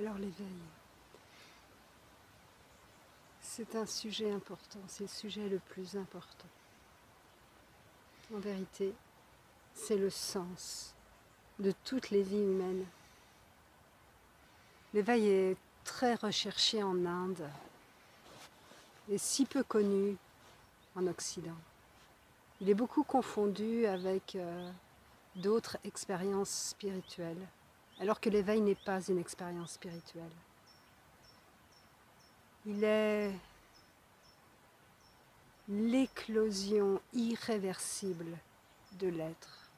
Alors l'éveil, c'est un sujet important, c'est le sujet le plus important. En vérité, c'est le sens de toutes les vies humaines. L'éveil est très recherché en Inde et si peu connu en Occident. Il est beaucoup confondu avec d'autres expériences spirituelles, alors que l'éveil n'est pas une expérience spirituelle. Il est l'éclosion irréversible de l'être.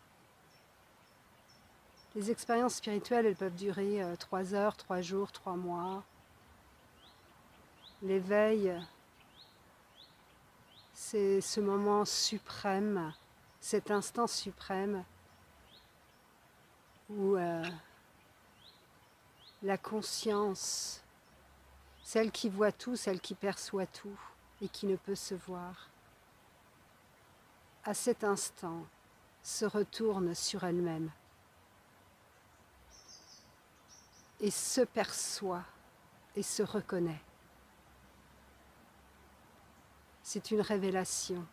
Les expériences spirituelles, elles peuvent durer 3 heures, 3 jours, 3 mois. L'éveil, c'est ce moment suprême, cet instant suprême où la conscience, celle qui voit tout, celle qui perçoit tout et qui ne peut se voir, à cet instant, se retourne sur elle-même et se perçoit et se reconnaît. C'est une révélation.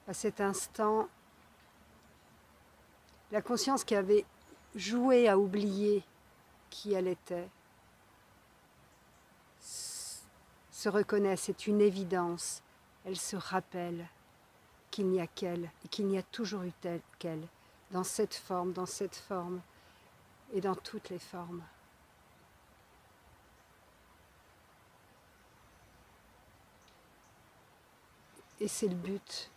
À cet instant, la conscience qui avait joué à oublier qui elle était se reconnaît, c'est une évidence. Elle se rappelle qu'il n'y a qu'elle et qu'il n'y a toujours eu qu'elle, dans cette forme et dans toutes les formes. Et c'est le but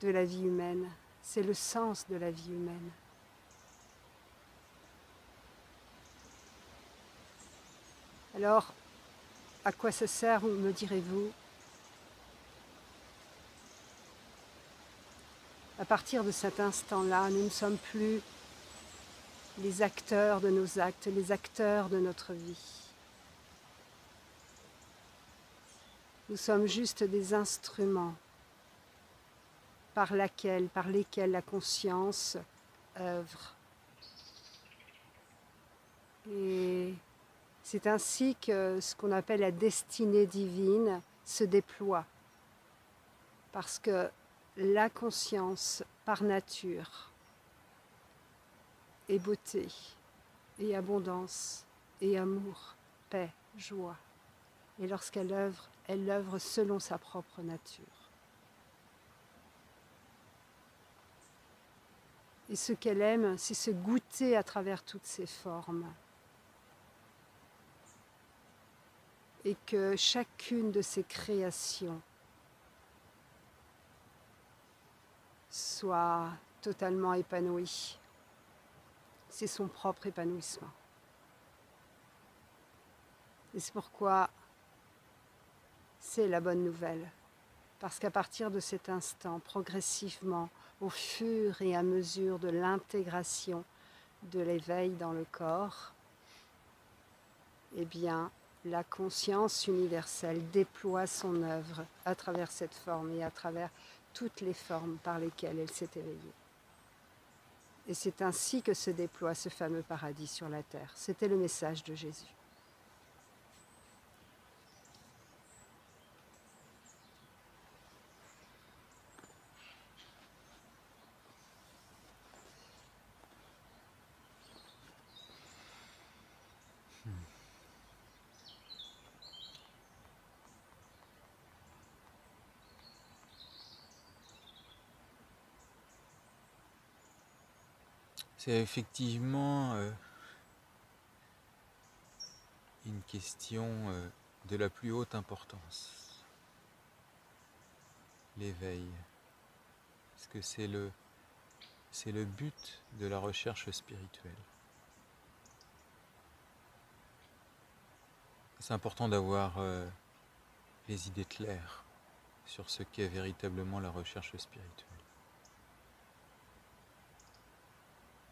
de la vie humaine, c'est le sens de la vie humaine. Alors, à quoi ça sert, me direz-vous? À partir de cet instant-là, nous ne sommes plus les acteurs de nos actes, les acteurs de notre vie. Nous sommes juste des instruments par lesquels la conscience œuvre. Et c'est ainsi que ce qu'on appelle la destinée divine se déploie. Parce que la conscience, par nature, est beauté, et abondance, et amour, paix, joie. Et lorsqu'elle œuvre, elle œuvre selon sa propre nature. Et ce qu'elle aime, c'est se goûter à travers toutes ces formes. Et que chacune de ces créations soit totalement épanouie. C'est son propre épanouissement. Et c'est pourquoi c'est la bonne nouvelle. Parce qu'à partir de cet instant, progressivement, au fur et à mesure de l'intégration de l'éveil dans le corps, eh bien, la conscience universelle déploie son œuvre à travers cette forme et à travers toutes les formes par lesquelles elle s'est éveillée. Et c'est ainsi que se déploie ce fameux paradis sur la terre. C'était le message de Jésus. C'est effectivement une question de la plus haute importance, l'éveil, parce que c'est le but de la recherche spirituelle. C'est important d'avoir les idées claires sur ce qu'est véritablement la recherche spirituelle.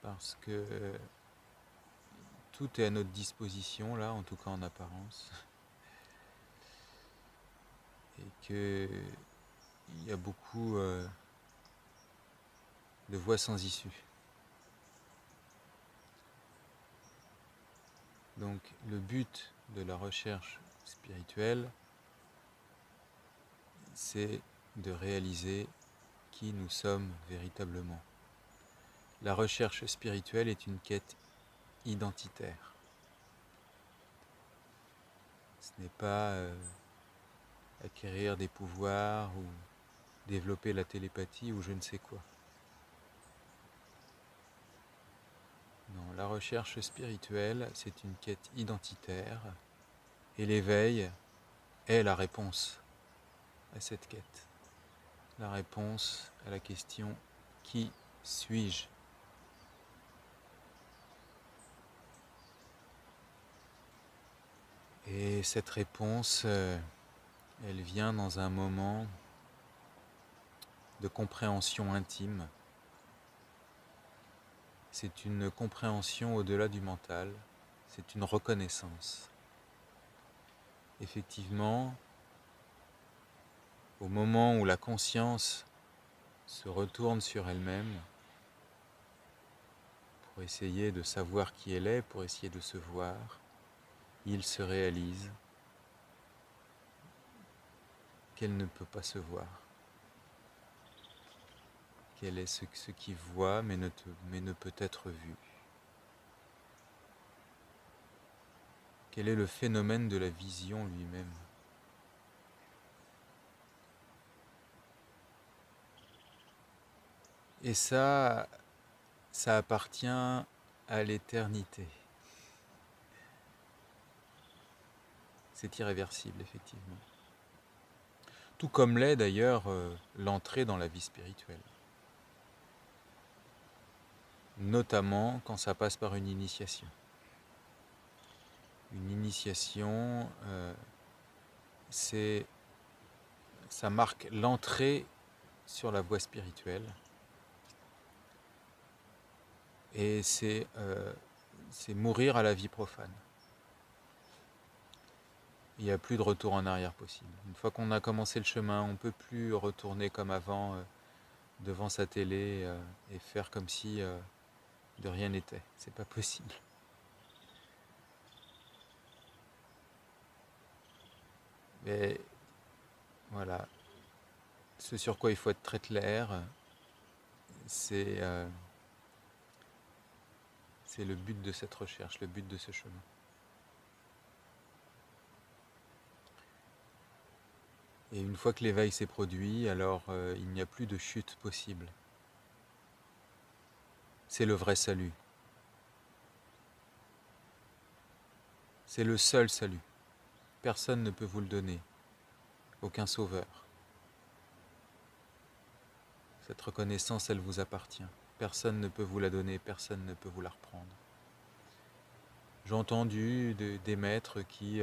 Parce que tout est à notre disposition, là, en tout cas en apparence. Et qu'il y a beaucoup de voies sans issue. Donc le but de la recherche spirituelle, c'est de réaliser qui nous sommes véritablement. La recherche spirituelle est une quête identitaire. Ce n'est pas acquérir des pouvoirs ou développer la télépathie ou je ne sais quoi. Non, la recherche spirituelle, c'est une quête identitaire et l'éveil est la réponse à cette quête. La réponse à la question « Qui suis-je » ? Et cette réponse, elle vient dans un moment de compréhension intime. C'est une compréhension au-delà du mental, c'est une reconnaissance. Effectivement, au moment où la conscience se retourne sur elle-même pour essayer de savoir qui elle est, pour essayer de se voir, il se réalise qu'elle ne peut pas se voir, qu'elle est ce qui voit mais ne peut être vu. Quel est le phénomène de la vision lui-même ? Et ça appartient à l'éternité. C'est irréversible, effectivement. Tout comme l'est d'ailleurs l'entrée dans la vie spirituelle. Notamment quand ça passe par une initiation. Une initiation, ça marque l'entrée sur la voie spirituelle. Et c'est mourir à la vie profane. Il n'y a plus de retour en arrière possible. Une fois qu'on a commencé le chemin, on ne peut plus retourner comme avant devant sa télé et faire comme si de rien n'était. C'est pas possible. Mais voilà, ce sur quoi il faut être très clair, c'est le but de cette recherche, le but de ce chemin. Et une fois que l'éveil s'est produit, alors il n'y a plus de chute possible. C'est le vrai salut. C'est le seul salut. Personne ne peut vous le donner. Aucun sauveur. Cette reconnaissance, elle vous appartient. Personne ne peut vous la donner, personne ne peut vous la reprendre. J'ai entendu des maîtres qui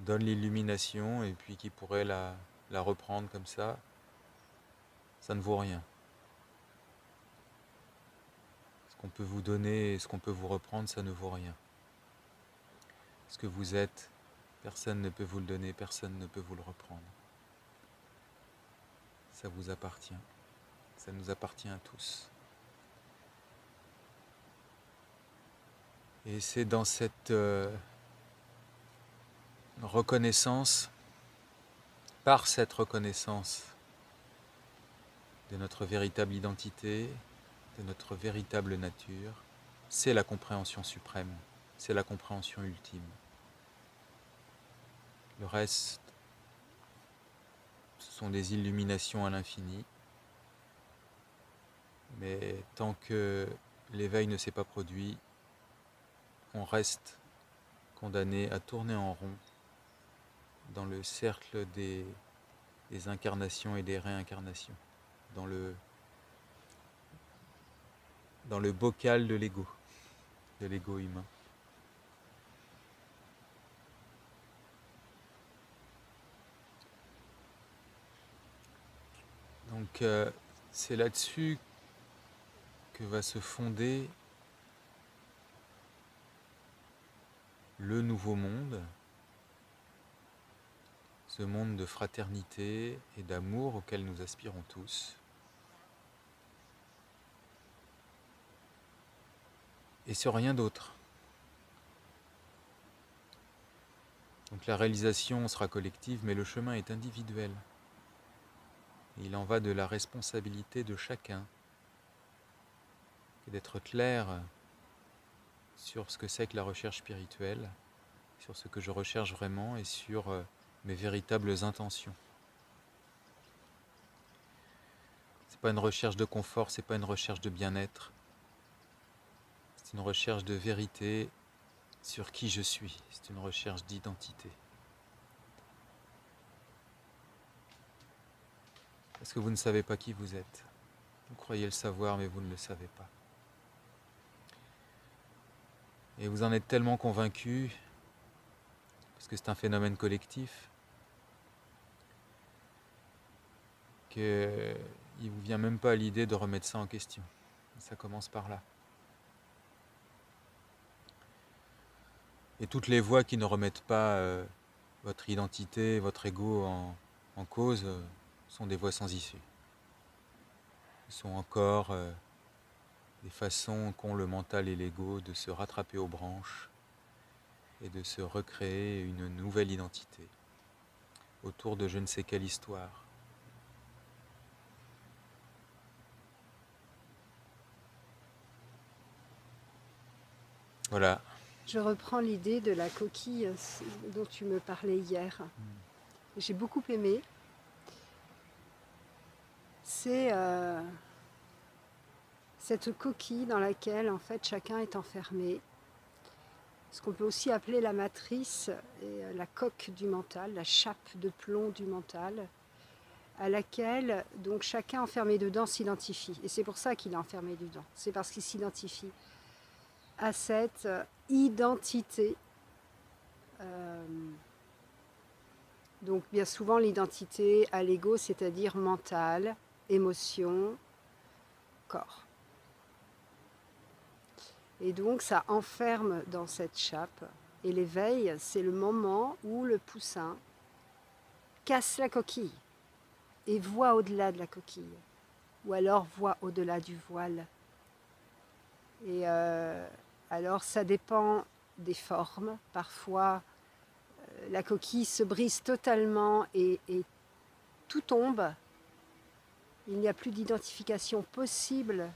donnent l'illumination et puis qui pourraient la reprendre comme ça. Ça ne vaut rien. Ce qu'on peut vous donner et ce qu'on peut vous reprendre, ça ne vaut rien. Ce que vous êtes, personne ne peut vous le donner, personne ne peut vous le reprendre. Ça vous appartient. Ça nous appartient à tous. Et c'est dans cette reconnaissance, par cette reconnaissance de notre véritable identité, de notre véritable nature, c'est la compréhension suprême, c'est la compréhension ultime. Le reste, ce sont des illuminations à l'infini, mais tant que l'éveil ne s'est pas produit, on reste condamné à tourner en rond dans le cercle des incarnations et des réincarnations, dans le bocal de l'ego humain. Donc c'est là-dessus que va se fonder le nouveau monde, ce monde de fraternité et d'amour auquel nous aspirons tous. Et sur rien d'autre. Donc la réalisation sera collective, mais le chemin est individuel. Et il en va de la responsabilité de chacun, d'être clair sur ce que c'est que la recherche spirituelle, sur ce que je recherche vraiment et sur mes véritables intentions. C'est pas une recherche de confort, c'est pas une recherche de bien-être, c'est une recherche de vérité sur qui je suis, c'est une recherche d'identité. Parce que vous ne savez pas qui vous êtes. Vous croyez le savoir, mais vous ne le savez pas. Et vous en êtes tellement convaincu, parce que c'est un phénomène collectif, qu'il ne vous vient même pas à l'idée de remettre ça en question. Ça commence par là. Et toutes les voix qui ne remettent pas votre identité, votre ego en cause, sont des voix sans issue. Ce sont encore des façons qu'ont le mental et l'ego de se rattraper aux branches et de se recréer une nouvelle identité autour de je ne sais quelle histoire. Voilà. Je reprends l'idée de la coquille dont tu me parlais hier. J'ai beaucoup aimé. C'est cette coquille dans laquelle en fait chacun est enfermé. Ce qu'on peut aussi appeler la matrice, et la coque du mental, la chape de plomb du mental, à laquelle donc chacun enfermé dedans s'identifie. Et c'est pour ça qu'il est enfermé dedans. C'est parce qu'il s'identifie à cette identité. Donc bien souvent l'identité à l'ego, c'est-à-dire mental, émotion, corps. Et donc ça enferme dans cette chape. Et l'éveil, c'est le moment où le poussin casse la coquille et voit au-delà de la coquille. Ou alors voit au-delà du voile. Et alors ça dépend des formes. Parfois la coquille se brise totalement et tout tombe. Il n'y a plus d'identification possible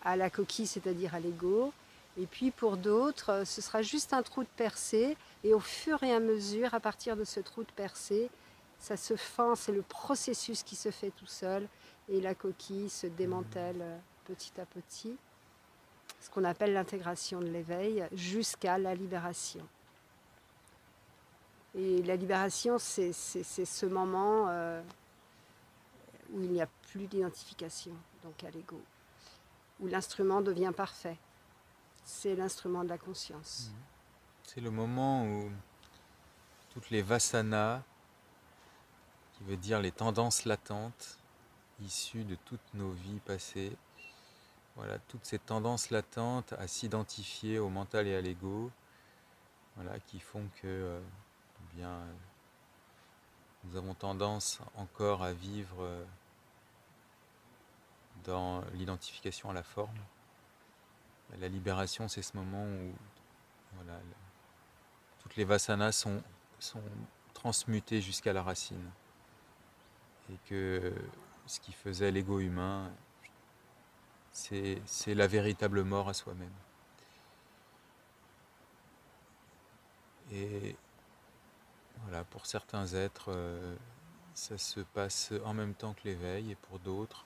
à la coquille, c'est-à-dire à l'ego. Et puis pour d'autres, ce sera juste un trou de percée. Et au fur et à mesure, à partir de ce trou de percée, ça se fend, c'est le processus qui se fait tout seul. Et la coquille se démantèle petit à petit. Ce qu'on appelle l'intégration de l'éveil jusqu'à la libération. Et la libération, c'est ce moment où il n'y a plus d'identification, donc à l'ego, où l'instrument devient parfait. C'est l'instrument de la conscience. C'est le moment où toutes les vasanas, qui veut dire les tendances latentes, issues de toutes nos vies passées, voilà, toutes ces tendances latentes à s'identifier au mental et à l'ego, voilà, qui font que nous avons tendance encore à vivre dans l'identification à la forme. La libération, c'est ce moment où voilà, toutes les vasanas sont transmutées jusqu'à la racine. Et que ce qui faisait l'ego humain, c'est la véritable mort à soi-même. Et voilà, pour certains êtres, ça se passe en même temps que l'éveil, et pour d'autres,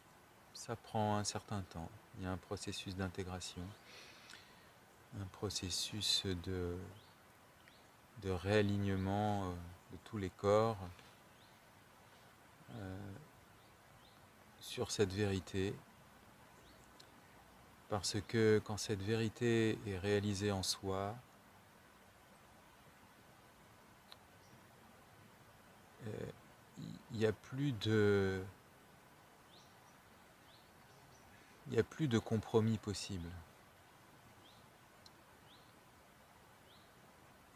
ça prend un certain temps. Il y a un processus d'intégration, un processus de réalignement de tous les corps sur cette vérité. Parce que quand cette vérité est réalisée en soi, il n'y a plus de compromis possible.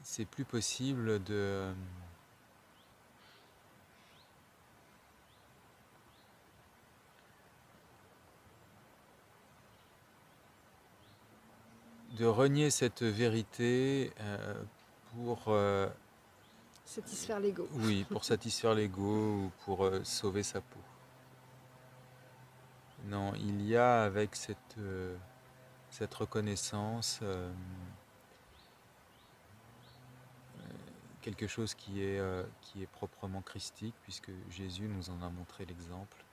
C'est plus possible de renier cette vérité pour, Satisfaire l'ego. oui, pour satisfaire l'ego ou pour sauver sa peau. Non, il y a avec cette reconnaissance quelque chose qui est proprement christique, puisque Jésus nous en a montré l'exemple.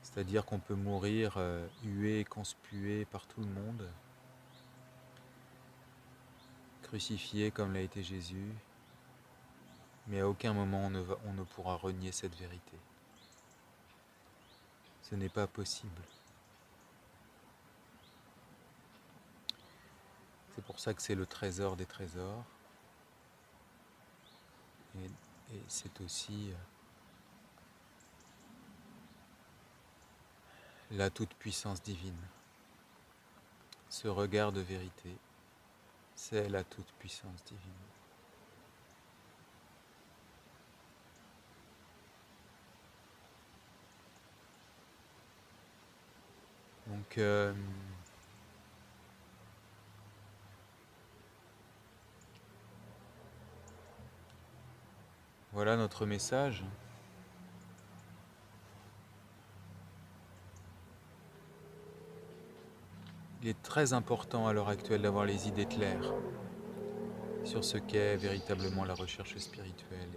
C'est-à-dire qu'on peut mourir hué et conspué par tout le monde, crucifié comme l'a été Jésus, mais à aucun moment on ne pourra renier cette vérité. Ce n'est pas possible. C'est pour ça que c'est le trésor des trésors. Et c'est aussi la toute-puissance divine. Ce regard de vérité, c'est la toute-puissance divine. Donc, voilà notre message. Il est très important à l'heure actuelle d'avoir les idées claires sur ce qu'est véritablement la recherche spirituelle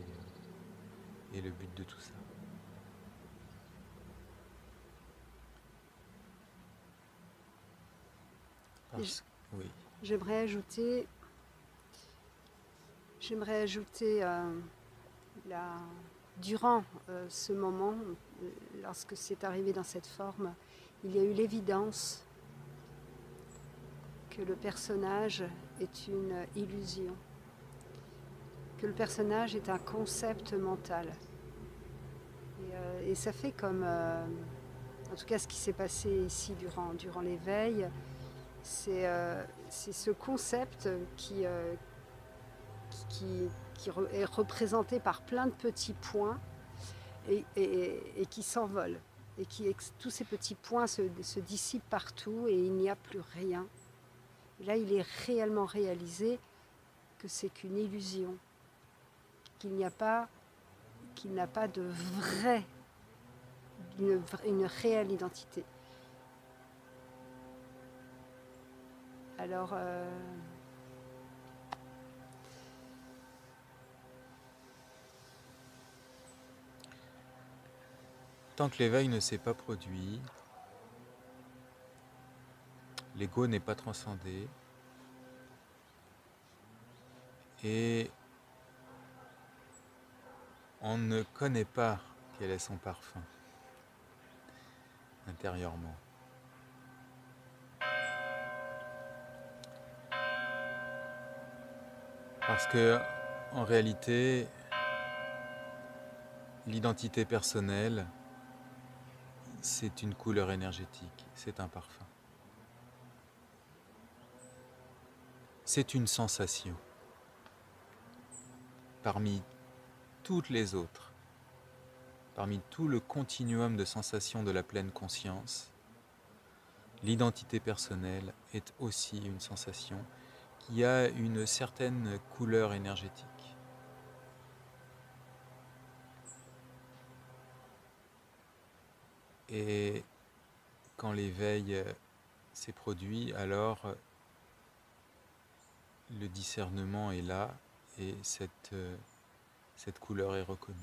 et le but de tout ça. Oui. J'aimerais ajouter durant ce moment, lorsque c'est arrivé dans cette forme, il y a eu l'évidence que le personnage est une illusion, que le personnage est un concept mental. Et ça fait comme, en tout cas ce qui s'est passé ici durant l'éveil, c'est ce concept qui est représenté par plein de petits points et qui s'envolent. Et tous ces petits points se dissipent partout et il n'y a plus rien. Et là, il est réellement réalisé que c'est qu'une illusion, qu'il n'a pas de vraie, une réelle identité. Alors, tant que l'éveil ne s'est pas produit, l'ego n'est pas transcendé et on ne connaît pas quel est son parfum intérieurement. Parce que, en réalité, l'identité personnelle, c'est une couleur énergétique, c'est un parfum. C'est une sensation parmi toutes les autres, parmi tout le continuum de sensations de la pleine conscience. L'identité personnelle est aussi une sensation qui a une certaine couleur énergétique. Et quand l'éveil s'est produit, alors le discernement est là et cette couleur est reconnue.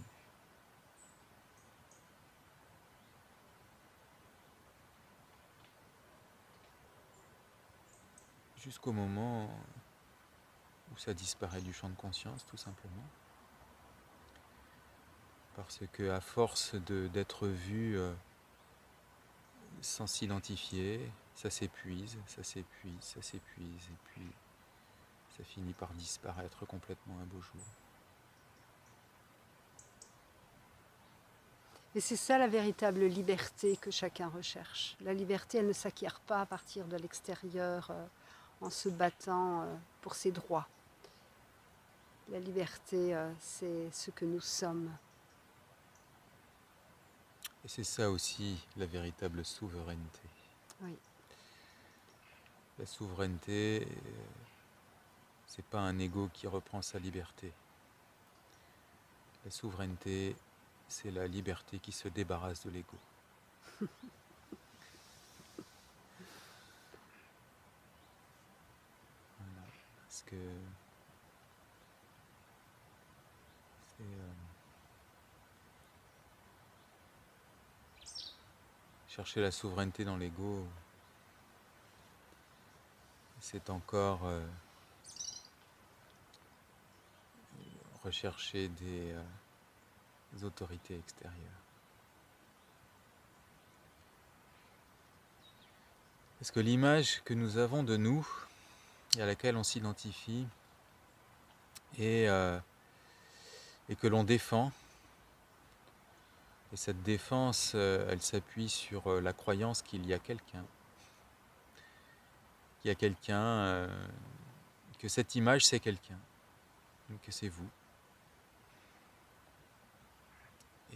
Jusqu'au moment où ça disparaît du champ de conscience, tout simplement. Parce que à force d'être vu sans s'identifier, ça s'épuise, ça s'épuise, ça s'épuise, et puis ça finit par disparaître complètement un beau jour. Et c'est ça la véritable liberté que chacun recherche. La liberté, elle ne s'acquiert pas à partir de l'extérieur en se battant pour ses droits. La liberté, c'est ce que nous sommes. Et c'est ça aussi la véritable souveraineté. Oui. La souveraineté, C'est pas un ego qui reprend sa liberté. La souveraineté, c'est la liberté qui se débarrasse de l'ego. Voilà. Parce que c'est, chercher la souveraineté dans l'ego, c'est encore rechercher des autorités extérieures. Parce que l'image que nous avons de nous, et à laquelle on s'identifie, et que l'on défend, et cette défense, elle s'appuie sur la croyance qu'il y a quelqu'un. Qu'il y a quelqu'un, que cette image c'est quelqu'un, que c'est vous.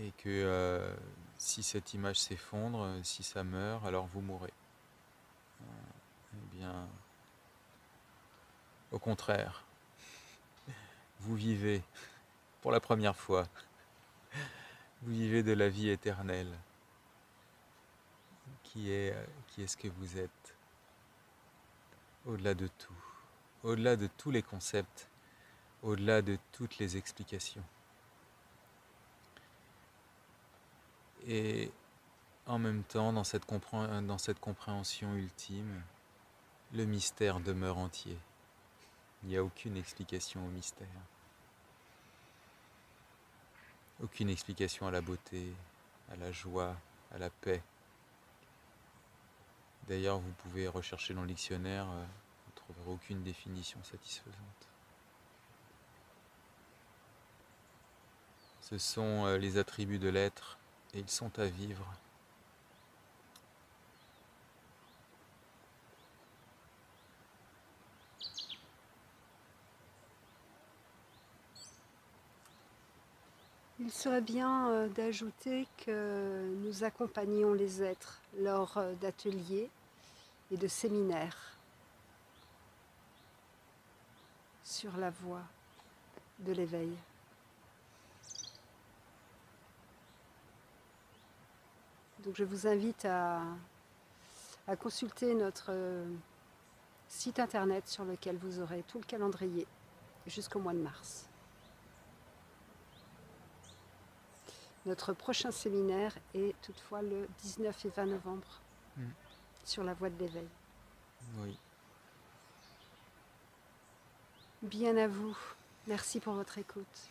Et que si cette image s'effondre, si ça meurt, alors vous mourrez. Eh bien, au contraire, vous vivez pour la première fois. Vous vivez de la vie éternelle, qui est ce que vous êtes, au-delà de tout, au-delà de tous les concepts, au-delà de toutes les explications. Et en même temps, dans cette compréhension ultime, le mystère demeure entier. Il n'y a aucune explication au mystère. Aucune explication à la beauté, à la joie, à la paix. D'ailleurs, vous pouvez rechercher dans le dictionnaire, vous ne trouverez aucune définition satisfaisante. Ce sont les attributs de l'être et ils sont à vivre. Il serait bien d'ajouter que nous accompagnons les êtres lors d'ateliers et de séminaires sur la voie de l'éveil. Donc je vous invite à consulter notre site internet sur lequel vous aurez tout le calendrier jusqu'au mois de mars. Notre prochain séminaire est toutefois le 19 et 20 novembre sur la voie de l'éveil. Oui. Bien à vous. Merci pour votre écoute.